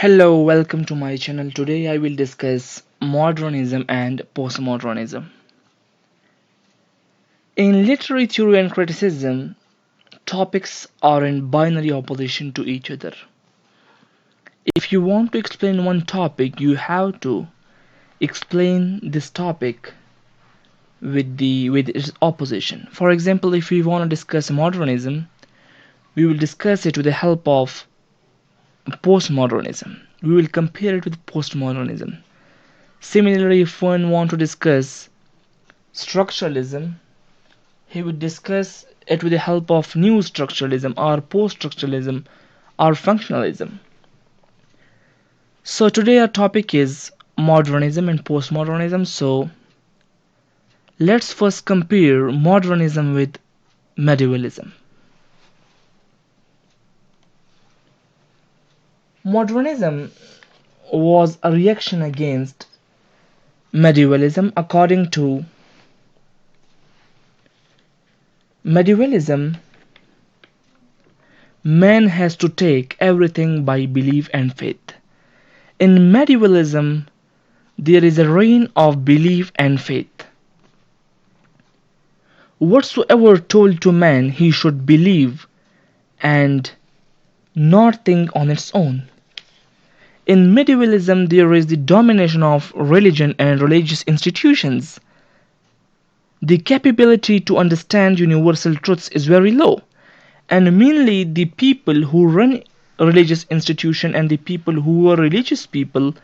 Hello, welcome to my channel. Today I will discuss modernism and postmodernism. In literary theory and criticism, topics are in binary opposition to each other. If you want to explain one topic, you have to explain this topic with its opposition. For example, if we want to discuss modernism, we will discuss it with the help of postmodernism. We will compare it with postmodernism. Similarly, if one want to discuss structuralism, he would discuss it with the help of new structuralism or post-structuralism or functionalism. So today our topic is modernism and postmodernism. So let's first compare modernism with medievalism. Modernism was a reaction against medievalism. According to medievalism, man has to take everything by belief and faith. In medievalism, there is a reign of belief and faith. Whatsoever told to man, he should believe and not think on its own. In medievalism, there is the domination of religion and religious institutions. The capability to understand universal truths is very low, and mainly the people who run religious institutions and the people who are religious people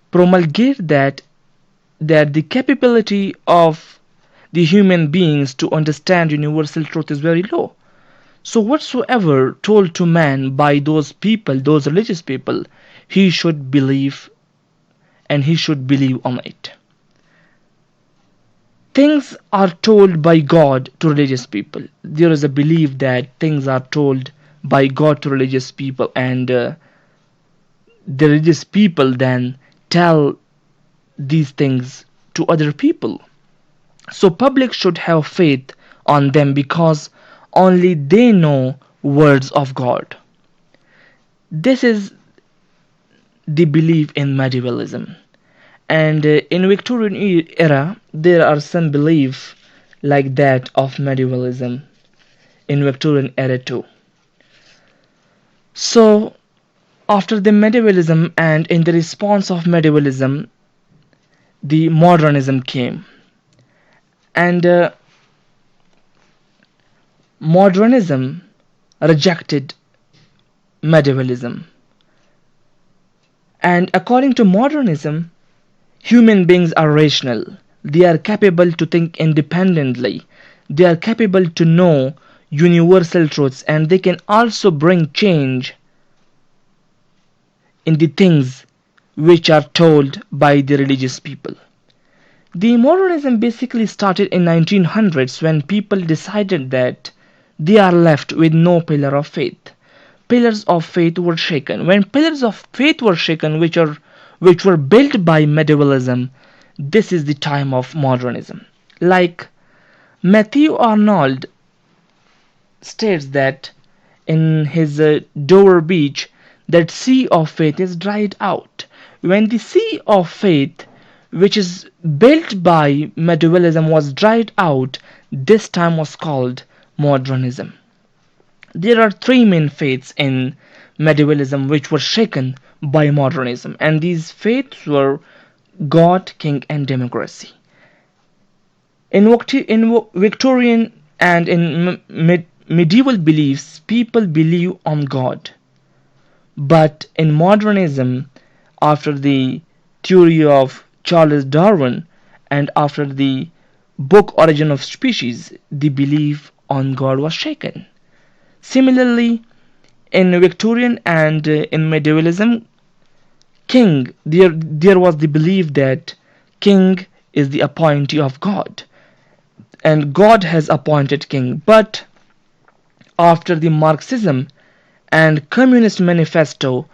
promulgate that the capability of the human beings to understand universal truth is very low. So whatsoever told to man by those people, those religious people, he should believe and he should believe on it. Things are told by God to religious people. There is a belief that things are told by God to religious people, and the religious people then tell these things to other people. So public should have faith on them because only they know words of God. This is the belief in medievalism. And in Victorian era, there are some beliefs like that of medievalism in Victorian era too. So after the medievalism and in the response of medievalism, the modernism came. And modernism rejected medievalism. And according to modernism, human beings are rational. They are capable to think independently. They are capable to know universal truths, and they can also bring change in the things which are told by the religious people. The modernism basically started in 1900s when people decided that they are left with no pillar of faith. Pillars of faith were shaken. When pillars of faith were shaken, which were built by medievalism, this is the time of modernism. Like Matthew Arnold states that in his Dover Beach, that sea of faith is dried out. When the sea of faith, which is built by medievalism, was dried out, this time was called modernism. There are three main faiths in medievalism which were shaken by modernism, and these faiths were God, king, and democracy. In Victorian and in medieval beliefs, people believe on God. But in modernism, after the theory of Charles Darwin and after the book Origin of Species, the belief on God was shaken. Similarly, in Victorian and in medievalism, king, there was the belief that king is the appointee of God, and God has appointed king. But after the Marxism and Communist Manifesto,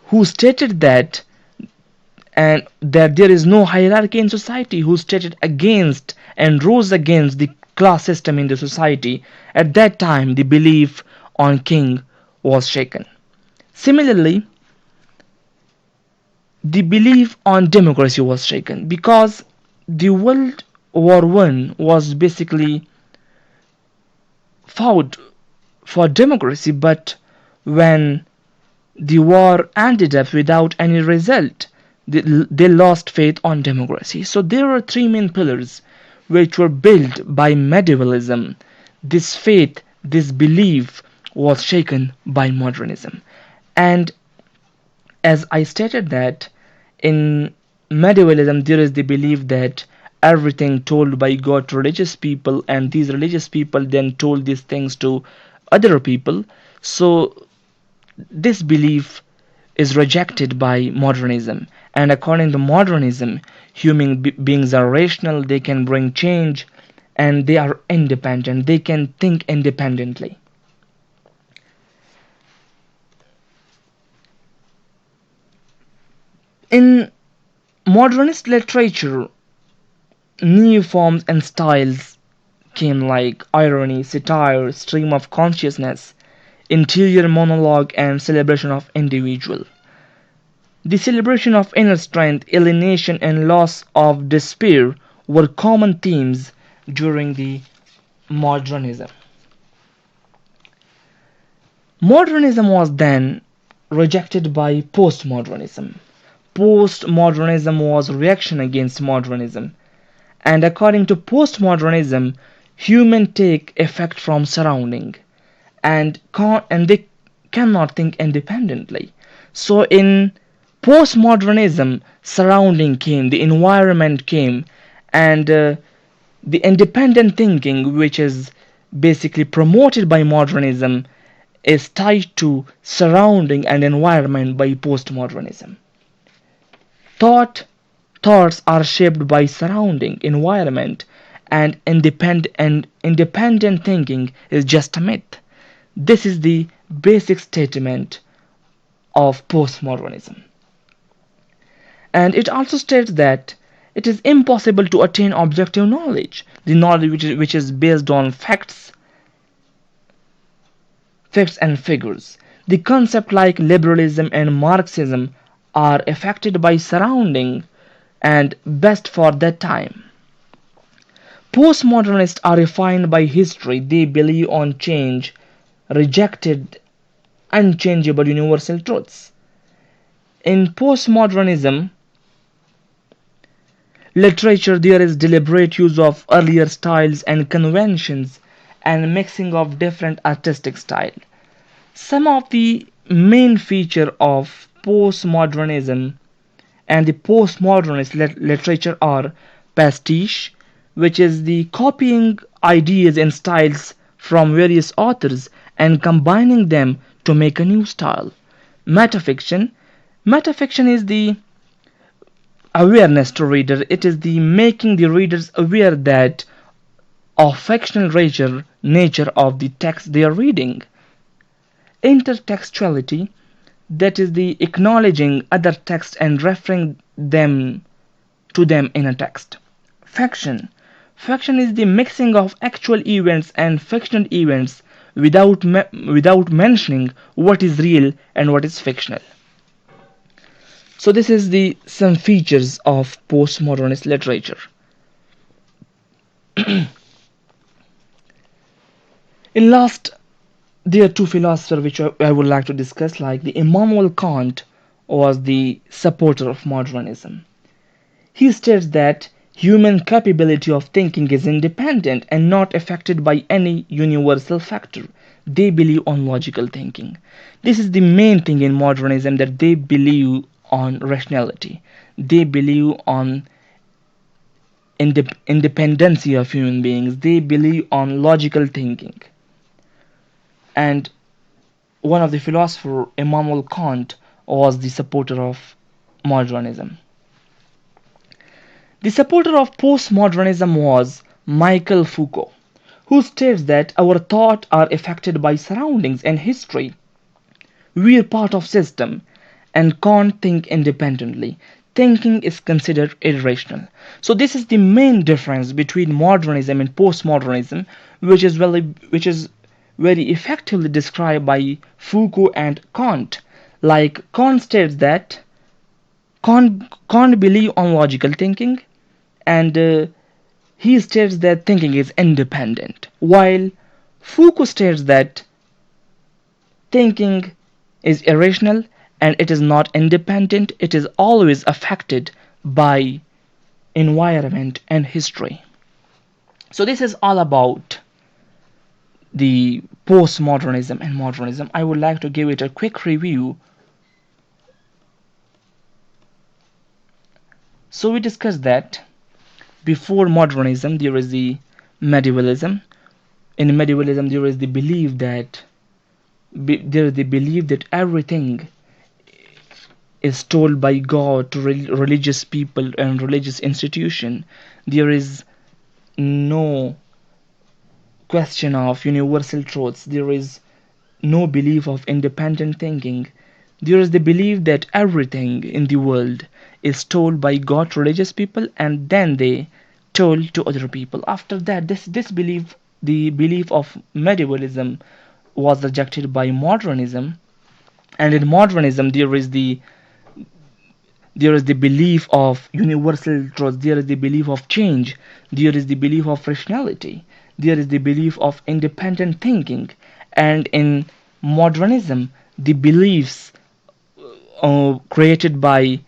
who stated that there is no hierarchy in society, who stated against and rose against the class system in the society, at that time the belief on king was shaken. Similarly, the belief on democracy was shaken because the World War I was basically fought for democracy, but when the war ended up without any result, they lost faith on democracy. So there are three main pillars which were built by medievalism. This faith, this belief was shaken by modernism. And as I stated that in medievalism there is the belief that everything told by God to religious people, and these religious people then told these things to other people. So this belief is rejected by modernism, and according to modernism, human beings are rational, they can bring change, and they are independent, they can think independently. In modernist literature, new forms and styles came like irony, satire, stream of consciousness, interior monologue, and celebration of individual. The celebration of inner strength, alienation, and loss of despair were common themes during the modernism. Modernism was then rejected by postmodernism. Postmodernism was a reaction against modernism, and according to postmodernism, humans take effect from surrounding, and they cannot think independently. So in postmodernism, surrounding came, the environment came, and the independent thinking, which is basically promoted by modernism, is tied to surrounding and environment by postmodernism. Thoughts are shaped by surrounding environment, and independent thinking is just a myth. This is the basic statement of postmodernism. And it also states that it is impossible to attain objective knowledge, the knowledge which is based on facts and figures. The concept like liberalism and Marxism are affected by surrounding and best for that time. Postmodernists are refined by history. They believe on change, rejected unchangeable universal truths. In postmodernism literature, there is deliberate use of earlier styles and conventions and mixing of different artistic styles. Some of the main feature of postmodernism and the postmodernist literature are pastiche, which is the copying ideas and styles from various authors and combining them to make a new style. Metafiction is the awareness to reader. It is the making the readers aware that of fictional nature of the text they are reading. Intertextuality, that is the acknowledging other texts and referring them to them in a text. Faction is the mixing of actual events and fictional events without mentioning what is real and what is fictional. So this is the some features of postmodernist literature. In last, there are two philosophers which I would like to discuss, like the Immanuel Kant was the supporter of modernism. He states that human capability of thinking is independent and not affected by any universal factor. They believe on logical thinking. This is the main thing in modernism, that they believe on rationality. They believe on independency of human beings. They believe on logical thinking. And one of the philosophers, Immanuel Kant, was the supporter of modernism. The supporter of postmodernism was Michel Foucault, who states that our thoughts are affected by surroundings and history. We are part of system and can't think independently. Thinking is considered irrational. So this is the main difference between modernism and postmodernism, which is very effectively described by Foucault and Kant. Like Kant states that Kant believe on logical thinking, and he states that thinking is independent, while Foucault states that thinking is irrational and it is not independent, it is always affected by environment and history. So this is all about the postmodernism and modernism. I would like to give it a quick review. So we discussed that before modernism there is the medievalism. In medievalism there is the belief that everything is told by God to religious people and religious institution. There is no question of universal truths. There is no belief of independent thinking. There is the belief that everything in the world is told by God to religious people and then they told to other people. After that, this belief, the belief of medievalism, was rejected by modernism. And in modernism there is the belief of universal truth, there is the belief of change, there is the belief of rationality, there is the belief of independent thinking. And in modernism the beliefs created by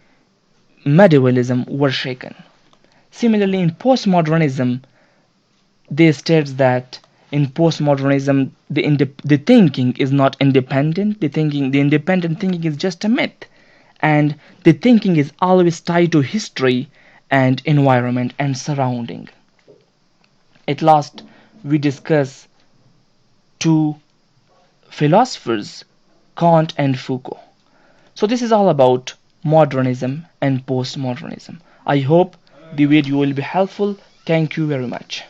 medievalism were shaken. Similarly, in postmodernism, they states that in postmodernism the thinking is not independent. The independent thinking is just a myth, and the thinking is always tied to history and environment and surrounding. At last, we discuss two philosophers, Kant and Foucault. So this is all about modernism and postmodernism. I hope the video will be helpful. Thank you very much.